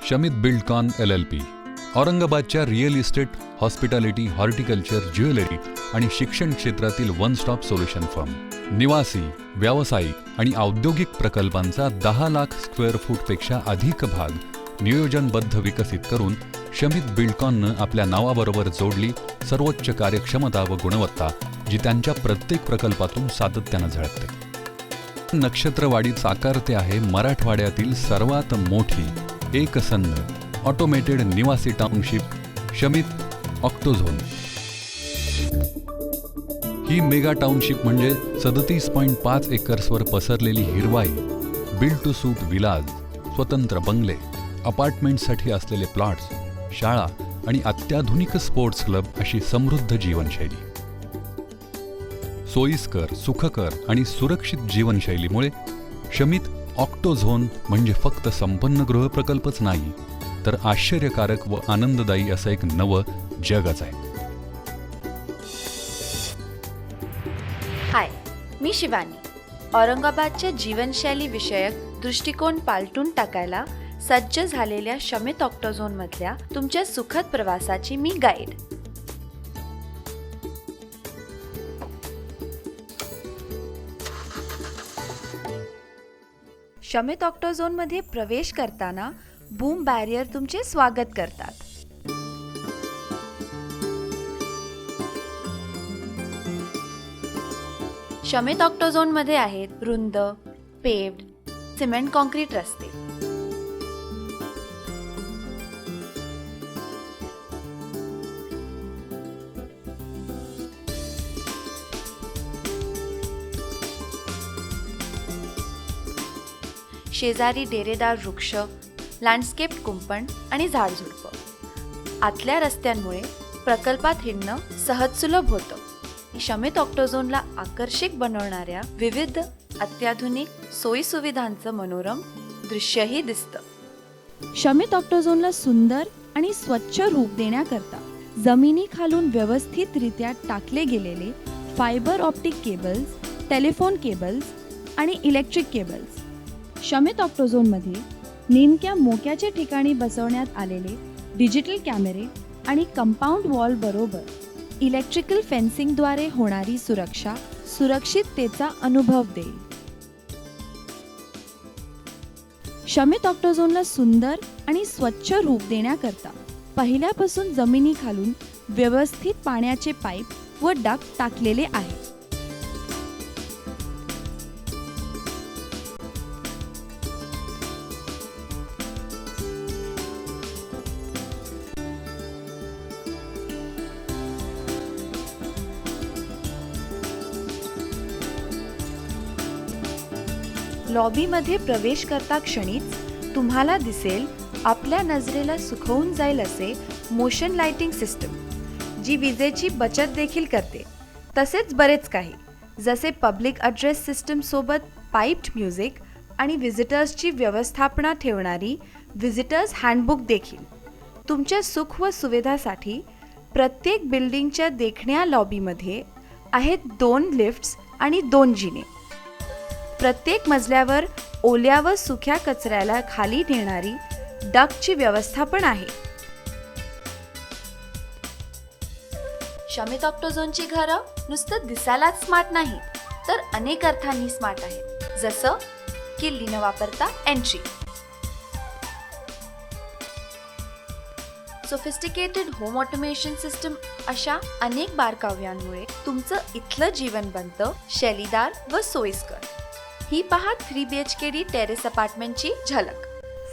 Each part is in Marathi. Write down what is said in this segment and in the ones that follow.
शमित बिल्डकॉन LLP, औरंगाबादच्या real estate, hospitality, horticulture, jewellery आणि शिक्षण क्षेत्रातील वन स्टॉप सोल्युशन फर्म. निवासी, व्यावसायिक आणि औद्योगिक प्रकल्पांचा 10 लाख स्क्वेअर फूटपेक्षा अधिक भाग नियोजनबद्ध विकसित करून शमित बिल्डकॉननं आपल्या नावाबरोबर जोडली सर्वोच्च कार्यक्षमता व गुणवत्ता, जी त्यांच्या प्रत्येक प्रकल्पातून सातत्यानं झळकते. नक्षत्रवाडीत साकारते आहे मराठवाड्यातील सर्वात मोठी एकसंध ऑटोमेटेड निवासी टाउनशिप शमित ऑक्टोझोन. ही मेगा टाउनशिप म्हणजे 37.5 एकर्सवर पसरलेली हिरवाई, बिल्ड टू सूट विलाज, स्वतंत्र बंगले, अपार्टमेंटसाठी असलेले प्लॉट्स, शाळा आणि अत्याधुनिक स्पोर्ट्स क्लब अशी समृद्ध जीवनशैली. सोयीस्कर, सुखकर आणि सुरक्षित जीवनशैलीमुळे शमित ऑक्टोझोन म्हणजे फक्त संपन्न गृहप्रकल्पच नाही, तर आश्चर्यकारक व आनंददायी असं एक नवं जगच आहे. हाय, मी शिवानी. औरंगाबादच्या जीवनशैली विषयक दृष्टिकोन पालटून टाकायला सज्ज झालेल्या शमित ऑक्टोझोन मधल्या तुमच्या सुखद प्रवासाची मी गाईड. शमित ऑक्टोझोन मध्ये प्रवेश करताना बूम बॅरियर तुमचे स्वागत करतात. शमित ऑक्टोझोन मध्ये आहेत रुंद, पेव्ड, सिमेंट कॉन्क्रीट रस्ते. शेजारी डेरेदार वृक्ष, लँडस्केप कुंपण आणि झाडझुडपं. आतल्या रस्त्यांमुळे प्रकल्पात हिंडणं सहजसुलभ होतं. शमित ऑक्टोझोनला आकर्षक बनवणाऱ्या विविध अत्याधुनिक सोयीसुविधांचं मनोरम दृश्यही दिसतं. शमित ऑक्टोझोनला सुंदर आणि स्वच्छ रूप देण्याकरता जमिनीखालून व्यवस्थितरित्या टाकले गेलेले fibre optic cables, telephone cables आणि इलेक्ट्रिक केबल्स. शमित ऑक्टोझोनमध्ये नेमक्या मोक्याच्या ठिकाणी बसवण्यात आलेले डिजिटल कॅमेरे आणि कंपाऊंड वॉल बरोबर इलेक्ट्रिकल फेन्सिंगद्वारे होणारी सुरक्षा सुरक्षिततेचा अनुभव देईल. शमित ऑक्टोझोनला सुंदर आणि स्वच्छ रूप देण्याकरता पहिल्यापासून जमिनीखालून व्यवस्थित पाण्याचे पाईप व डक्ट टाकलेले आहेत. लॉबीमध्ये प्रवेश करता क्षणीच तुम्हाला दिसेल आपल्या नजरेला सुखवून जाईल असे मोशन लाइटिंग सिस्टम, जी विजेची बचत देखील करते. तसेच बरेच काही, जसे पब्लिक ॲड्रेस सिस्टम सोबत पाइप्ड म्युझिक आणि व्हिजिटर्सची व्यवस्थापना ठेवणारी व्हिजिटर्स हँडबुक देखील. तुमच्या सुख व सुविधासाठी प्रत्येक बिल्डिंगच्या देखण्या लॉबीमध्ये आहेत 2 लिफ्ट्स आणि 2 जिने. प्रत्येक मजल्यावर ओल्या व सुक्या कचऱ्याला खाली नेणारी डक्टची व्यवस्था पण आहे. शमित ऑक्टोझोनची घरं नुसतं दिसायलाच स्मार्ट नाहीत, तर अनेक अर्थांनी स्मार्ट आहेत. जसं किल्ली न वापरता entry, sophisticated home automation system, अशा अनेक बारकाव्यांमुळे तुमचं इथलं जीवन बनतं शैलीदार व सोयीस्कर. ही पहा 3 BHK टेरेस अपार्टमेंटची झलक.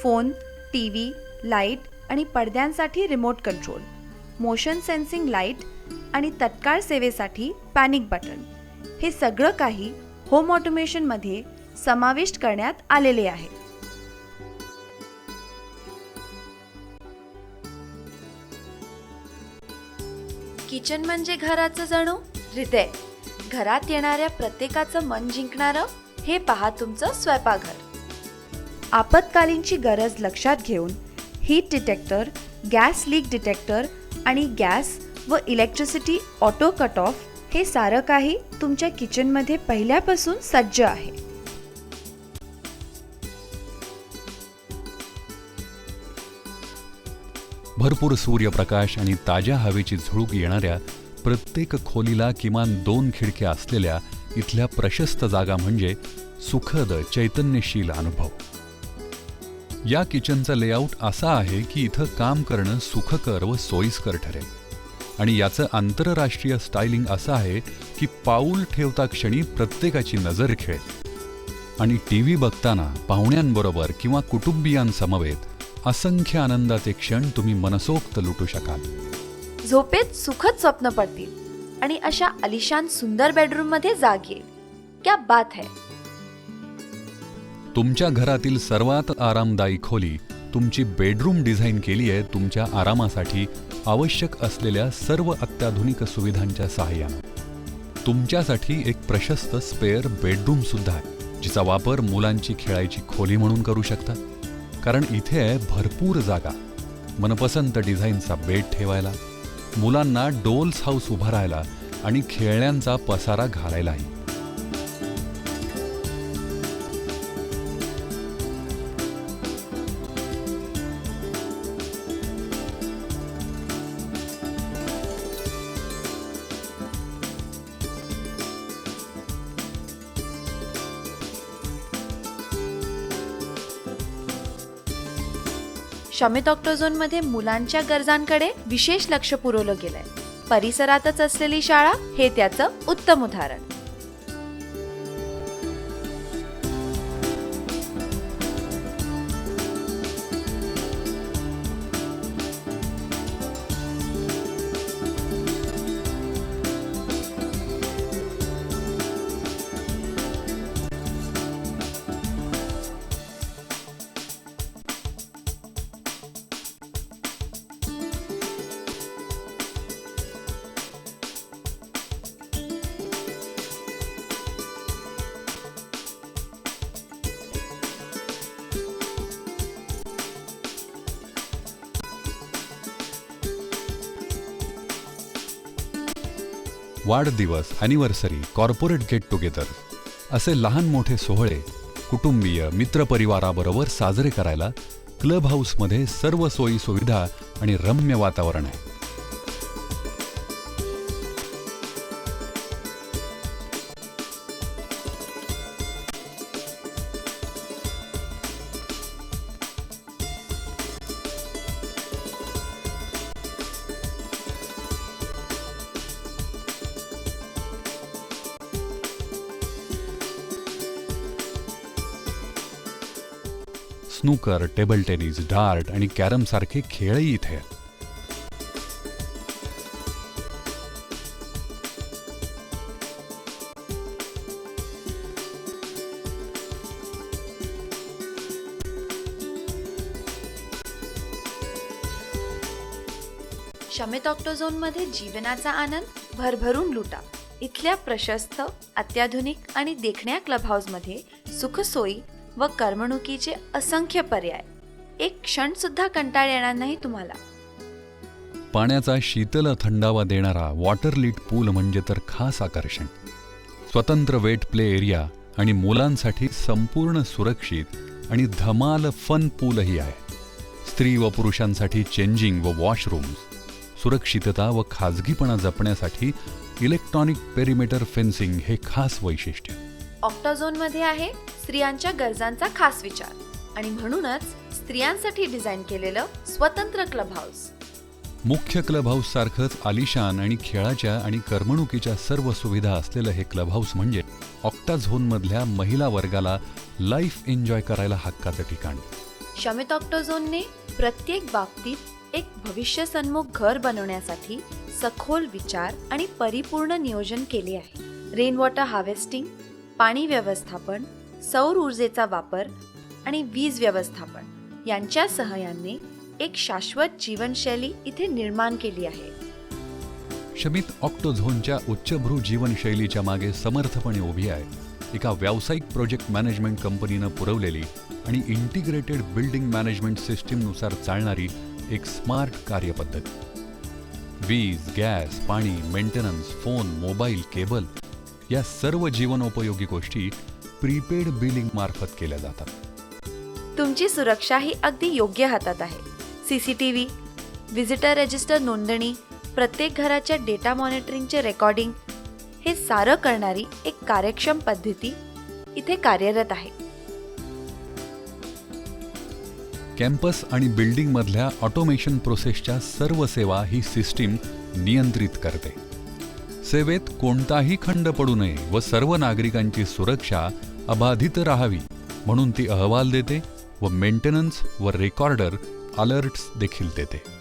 फोन, TV, लाईट आणि पडद्यांसाठी remote control, motion sensing light आणि तत्काळ सेवेसाठी पॅनिक बटन, हे सगळं काही होम ऑटोमेशनमध्ये समाविष्ट करण्यात आलेले आहे. किचन म्हणजे घराचं जणू हृदय. घरात येणाऱ्या प्रत्येकाचं मन जिंकणारं हे पहा तुमचं स्वयंपाकघर. आपत्कालीनची गरज लक्षात घेऊन heat detector, gas leak detector आणि गॅस व इलेक्ट्रिसिटी ऑटो कट ऑफ, हे सारं काही तुमच्या किचनमध्ये पहिल्यापासून सज्ज आहे. भरपूर सूर्यप्रकाश आणि ताज्या हवेची झुळूक येणाऱ्या प्रत्येक खोलीला किमान 2 खिडक्या असलेल्या इथल्या प्रशस्त जागा म्हणजे सुखद चैतन्यशील अनुभव. या किचनचा लेआउट असा आहे की इथं काम करणं सुखकर व सोयीस्कर ठरेल. आणि याचं आंतरराष्ट्रीय स्टायलिंग असं आहे की पाऊल ठेवता क्षणी प्रत्येकाची नजर खेळेल. आणि टीव्ही बघताना पाहुण्यांबरोबर किंवा कुटुंबियांसमवेत असंख्य आनंदाचे क्षण तुम्ही मनसोक्त लुटू शकाल. झोपेत सुखद स्वप्न पडतील आणि अशा आलिशान सुंदर बेडरूम मध्ये जाग येईल. क्या बात है. तुमच्या घरातील सर्वात आरामदायी खोली तुमची बेडरूम डिझाईन केली आहे तुमच्या आरामासाठी आवश्यक असलेल्या सर्व अत्याधुनिक सुविधांच्या सहाय्याने. तुमच्यासाठी एक प्रशस्त स्पेअर बेडरूम सुद्धा आहे जिचा वापर मुलांची खेळायची खोली म्हणून करू शकता. कारण इथे आहे भरपूर जागा मनपसंत डिझाईनचा बेड ठेवायला, मुलांना डोल्स हाऊस उभारायला आणि खेळण्यांचा पसारा घालायलाही. शमित ऑक्टोझोनमध्ये मुलांच्या गरजांकडे विशेष लक्ष पुरवलं गेलंय. परिसरातच असलेली शाळा हे त्याचं उत्तम उदाहरण. वाढदिवस, अॅनिव्हर्सरी, कॉर्पोरेट गेट टुगेदर असे लहान मोठे सोहळे कुटुंबीय मित्रपरिवाराबरोबर साजरे करायला क्लब हाऊसमध्ये सर्व सोयी सुविधा आणि रम्य वातावरण आहे. स्नूकर, टेबल टेनिस, डार्ट आणि कॅरम सारखे खेळही इथे आहेत. शमित ऑक्टोझोनमध्ये जीवनाचा आनंद भरभरून लुटा. इथल्या प्रशस्त, अत्याधुनिक आणि देखण्या क्लब हाऊसमध्ये सुखसोयी व करमणुकीचे असंख्य पर्याय. एक क्षण सुद्धा कंटाळ येणार नाही तुम्हाला. पाण्याचा शीतल थंडावा देणारा वॉटर लिट पूल म्हणजे तर खास आकर्षण. स्वतंत्र वेट प्ले एरिया आणि मुलांसाठी संपूर्ण सुरक्षित आणि धमाल फन पूलही आहे. स्त्री व पुरुषांसाठी चेंजिंग व वॉशरूम्स, सुरक्षितता व खाजगीपणा जपण्यासाठी इलेक्ट्रॉनिक पेरिमीटर फेन्सिंग हे खास वैशिष्ट्य. ऑक्टोझोनमध्ये आहे स्त्रियांच्या गरजांचा खास विचार आणि म्हणूनच स्त्रियांसाठी डिझाईन केलेलं स्वतंत्र क्लब हाऊस. मुख्य क्लब हाऊस सारखंच आलिशान आणि खेळाच्या आणि करमणुकीच्या सर्व सुविधा असलेलं हे क्लब हाऊस म्हणजे ऑक्टाझोनमधल्या महिला वर्गाला लाईफ एन्जॉय करायला हक्काचं ठिकाण. शमित ऑक्टोझोनने प्रत्येक बाबतीत एक भविष्यसन्मुख घर बनवण्यासाठी सखोल विचार आणि परिपूर्ण नियोजन केले आहे. रेन वॉटर हार्वेस्टिंग, पाणी व्यवस्थापन, सौर ऊर्जेचा वापर आणि वीज व्यवस्थापन यांच्या सहाय्याने एक शाश्वत जीवनशैली इथे निर्माण केली आहे. शमित ऑक्टोझोनच्या उच्चभ्रू जीवनशैलीच्या मागे समर्थपणे उभी आहे एका व्यावसायिक प्रोजेक्ट मॅनेजमेंट कंपनीनं पुरवलेली आणि इंटिग्रेटेड बिल्डिंग मॅनेजमेंट सिस्टीमनुसार चालणारी एक स्मार्ट कार्यपद्धती. वीज, गॅस, पाणी, मेंटेनन्स, फोन, मोबाईल, केबल या सर्व जीवनोपयोगी गोष्टी प्रीपेड बिलिंग मार्फत केल्या जातात. तुमची सुरक्षा ही अगदी योग्य हातात आहे. CCTV, व्हिजिटर रजिस्टर नोंदणी, प्रत्येक घराच्या डेटा मॉनिटरिंगचे रेकॉर्डिंग हे सारं करणारी एक कार्यक्षम पद्धती इथे कार्यरत आहे. कॅम्पस आणि बिल्डिंगमधल्या ऑटोमेशन प्रोसेसच्या सर्व सेवा ही सिस्टीम नियंत्रित करते. सेवेत कोणताही खंड पडू नये व सर्व नागरिकांची सुरक्षा अबाधित राहावी म्हणून ती अहवाल देते व मेंटेनन्स व रेकॉर्डर अलर्ट्स देखील देते.